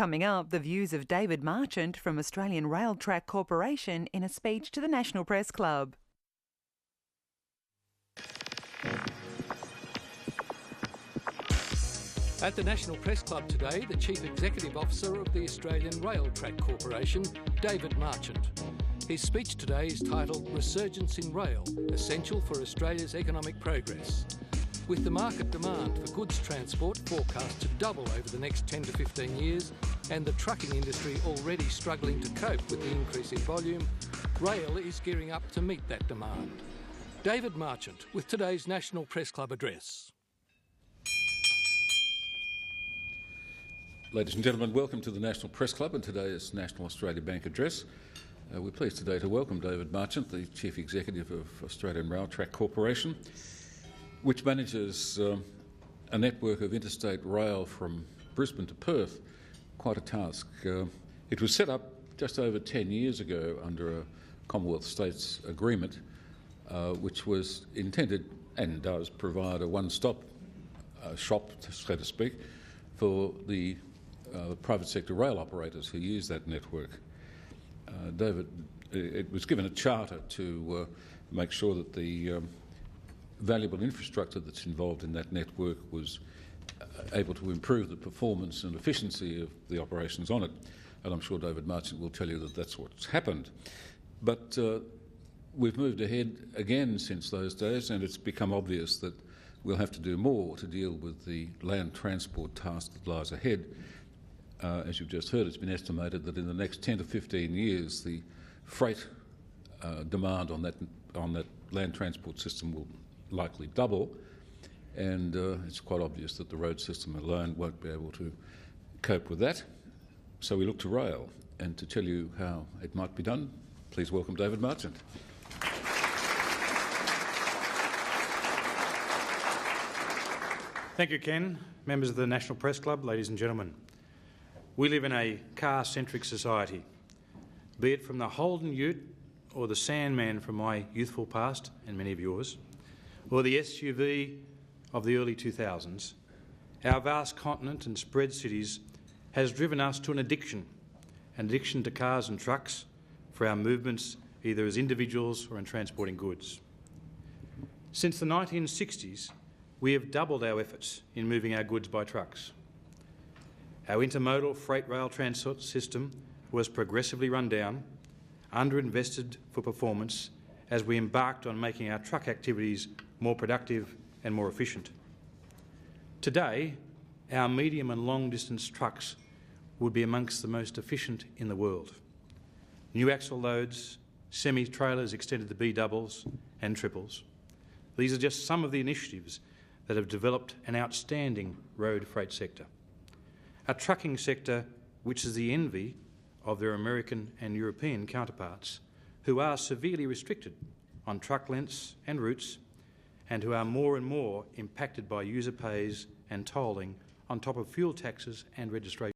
Coming up, the views of David Marchant from Australian Rail Track Corporation in a speech to the National Press Club. At the National Press Club today, the Chief Executive Officer of the Australian Rail Track Corporation, David Marchant. His speech today is titled Resurgence in Rail, Essential for Australia's Economic Progress. With the market demand for goods transport forecast to double over the next 10 to 15 years and the trucking industry already struggling to cope with the increase in volume, rail is gearing up to meet that demand. David Marchant with today's National Press Club address. Ladies and gentlemen, welcome to the National Press Club and today's National Australia Bank address. We're pleased today to welcome David Marchant, the Chief Executive of Australian Rail Track Corporation, which manages a network of interstate rail from Brisbane to Perth. Quite a task. It was set up just over 10 years ago under a Commonwealth States agreement, which was intended and does provide a one-stop shop, so to speak, for the private sector rail operators who use that network. David, it was given a charter to make sure that the valuable infrastructure that's involved in that network was able to improve the performance and efficiency of the operations on it. And I'm sure David Marchant will tell you that that's what's happened. But we've moved ahead again since those days, and it's become obvious that we'll have to do more to deal with the land transport task that lies ahead. As you've just heard, it's been estimated that in the next 10 to 15 years, the freight demand on that land transport system will likely double, and it's quite obvious that the road system alone won't be able to cope with that. So we look to rail, and to tell you how it might be done, please welcome David Marchant. Thank you, Ken. Members of the National Press Club, ladies and gentlemen. We live in a car-centric society. Be it from the Holden Ute or the Sandman from my youthful past, and many of yours, or the SUV of the early 2000s, our vast continent and spread cities has driven us to an addiction to cars and trucks for our movements either as individuals or in transporting goods. Since the 1960s, we have doubled our efforts in moving our goods by trucks. Our intermodal freight rail transport system was progressively run down, underinvested for performance as we embarked on making our truck activities more productive and more efficient. Today, our medium and long distance trucks would be amongst the most efficient in the world. New axle loads, semi-trailers extended to B-doubles and triples. These are just some of the initiatives that have developed an outstanding road freight sector. A trucking sector which is the envy of their American and European counterparts, who are severely restricted on truck lengths and routes, and who are more and more impacted by user pays and tolling on top of fuel taxes and registration.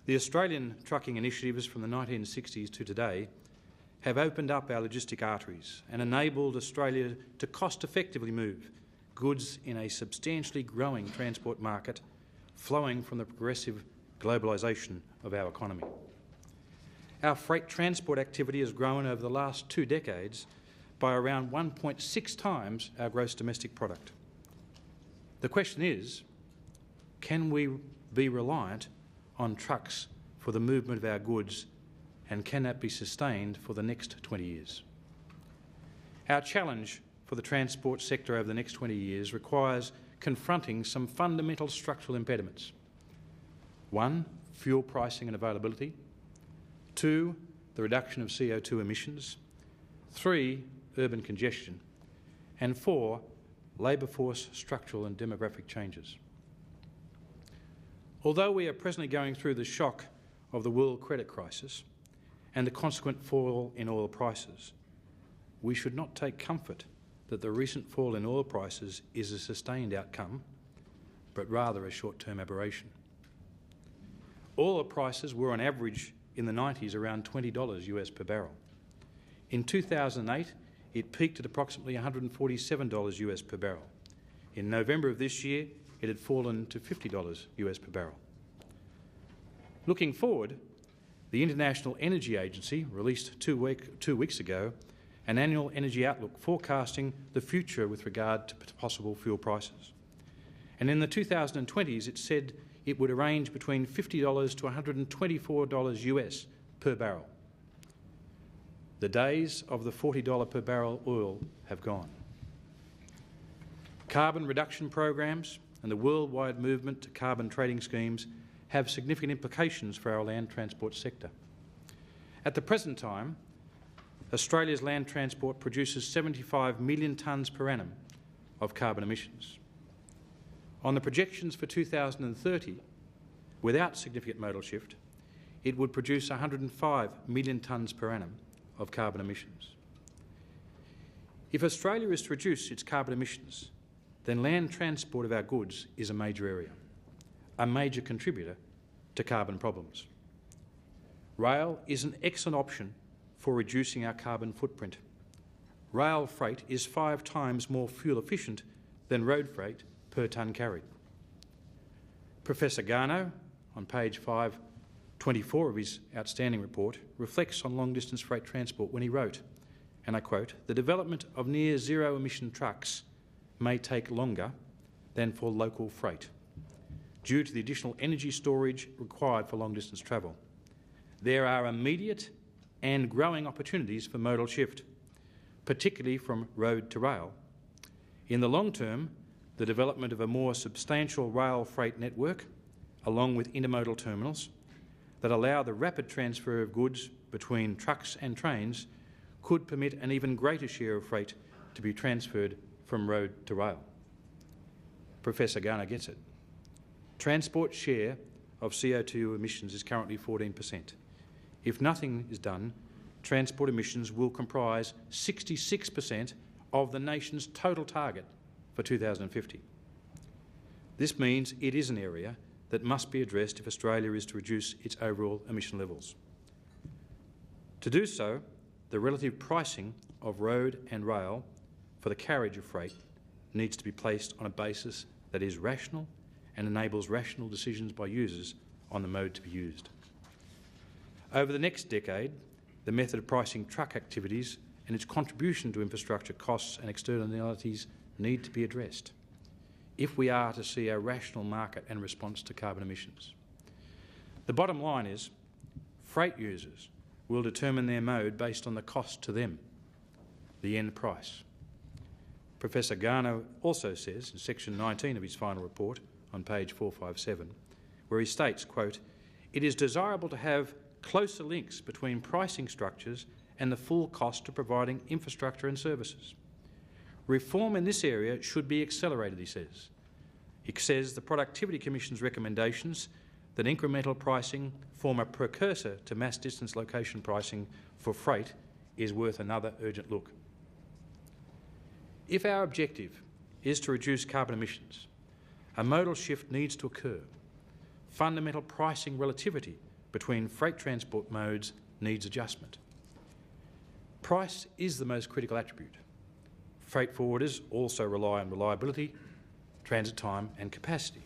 The Australian trucking initiatives from the 1960s to today have opened up our logistic arteries and enabled Australia to cost-effectively move goods in a substantially growing transport market flowing from the progressive globalisation of our economy. Our freight transport activity has grown over the last 2 decades by around 1.6 times our gross domestic product. The question is, can we be reliant on trucks for the movement of our goods, and can that be sustained for the next 20 years? Our challenge for the transport sector over the next 20 years requires confronting some fundamental structural impediments. 1, fuel pricing and availability. 2, the reduction of CO2 emissions. 3, urban congestion. And 4, labour force structural and demographic changes. Although we are presently going through the shock of the world credit crisis and the consequent fall in oil prices, we should not take comfort that the recent fall in oil prices is a sustained outcome, but rather a short-term aberration. Oil prices were on average in the 90s around $20 US per barrel. In 2008, it peaked at approximately $147 US per barrel. In November of this year, it had fallen to $50 US per barrel. Looking forward, the International Energy Agency released two weeks ago an annual energy outlook forecasting the future with regard to possible fuel prices. And in the 2020s, it said it would range between $50 to $124 US per barrel. The days of the $40 per barrel oil have gone. Carbon reduction programs and the worldwide movement to carbon trading schemes have significant implications for our land transport sector. At the present time, Australia's land transport produces 75 million tonnes per annum of carbon emissions. On the projections for 2030, without significant modal shift, it would produce 105 million tonnes per annum of carbon emissions. If Australia is to reduce its carbon emissions, then land transport of our goods is a major area, a major contributor to carbon problems. Rail is an excellent option for reducing our carbon footprint. Rail freight is 5 times more fuel efficient than road freight per tonne carried. Professor Garneau, on page 524 of his outstanding report, reflects on long-distance freight transport when he wrote, and I quote, "The development of near-zero emission trucks may take longer than for local freight due to the additional energy storage required for long-distance travel. There are immediate and growing opportunities for modal shift, particularly from road to rail. In the long term, the development of a more substantial rail freight network, along with intermodal terminals, that allow the rapid transfer of goods between trucks and trains could permit an even greater share of freight to be transferred from road to rail." Professor Garneau gets it. Transport's share of CO2 emissions is currently 14%. If nothing is done, transport emissions will comprise 66% of the nation's total target for 2050. This means it is an area that must be addressed if Australia is to reduce its overall emission levels. To do so, the relative pricing of road and rail for the carriage of freight needs to be placed on a basis that is rational and enables rational decisions by users on the mode to be used. Over the next decade, the method of pricing truck activities and its contribution to infrastructure costs and externalities need to be addressed if we are to see a rational market and response to carbon emissions. The bottom line is freight users will determine their mode based on the cost to them, the end price. Professor Garneau also says in section 19 of his final report on page 457, where he states, quote, "It is desirable to have closer links between pricing structures and the full cost of providing infrastructure and services. Reform in this area should be accelerated," he says. He says the Productivity Commission's recommendations that incremental pricing form a precursor to mass distance location pricing for freight is worth another urgent look. If our objective is to reduce carbon emissions, a modal shift needs to occur. Fundamental pricing relativity between freight transport modes needs adjustment. Price is the most critical attribute. Freight forwarders also rely on reliability, transit time and capacity.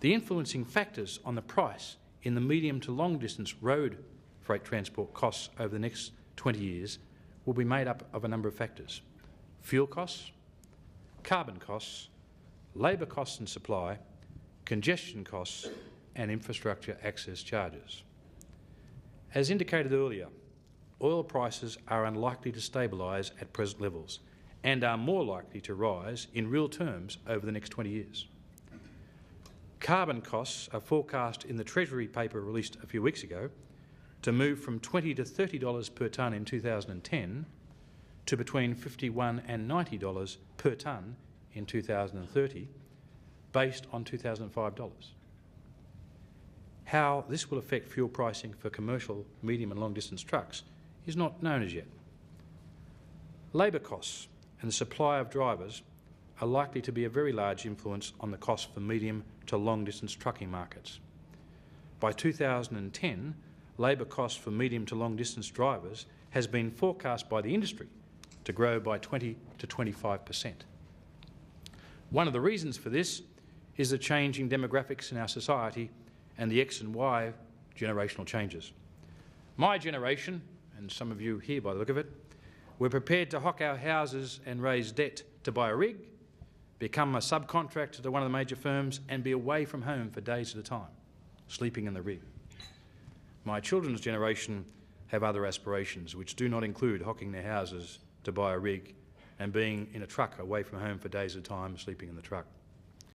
The influencing factors on the price in the medium to long distance road freight transport costs over the next 20 years will be made up of a number of factors: fuel costs, carbon costs, labour costs and supply, congestion costs and infrastructure access charges. As indicated earlier, oil prices are unlikely to stabilise at present levels and are more likely to rise in real terms over the next 20 years. Carbon costs are forecast in the Treasury paper released a few weeks ago to move from $20 to $30 per tonne in 2010 to between $51 and $90 per tonne in 2030, based on 2005 dollars. How this will affect fuel pricing for commercial, medium and long-distance trucks is not known as yet. Labour costs and the supply of drivers are likely to be a very large influence on the cost for medium to long-distance trucking markets. By 2010, labour costs for medium to long-distance drivers has been forecast by the industry to grow by 20 to 25%. One of the reasons for this is the changing demographics in our society and the X and Y generational changes. My generation, and some of you here by the look of it, we're prepared to hock our houses and raise debt to buy a rig, become a subcontractor to one of the major firms and be away from home for days at a time, sleeping in the rig. My children's generation have other aspirations which do not include hocking their houses to buy a rig and being in a truck away from home for days at a time, sleeping in the truck.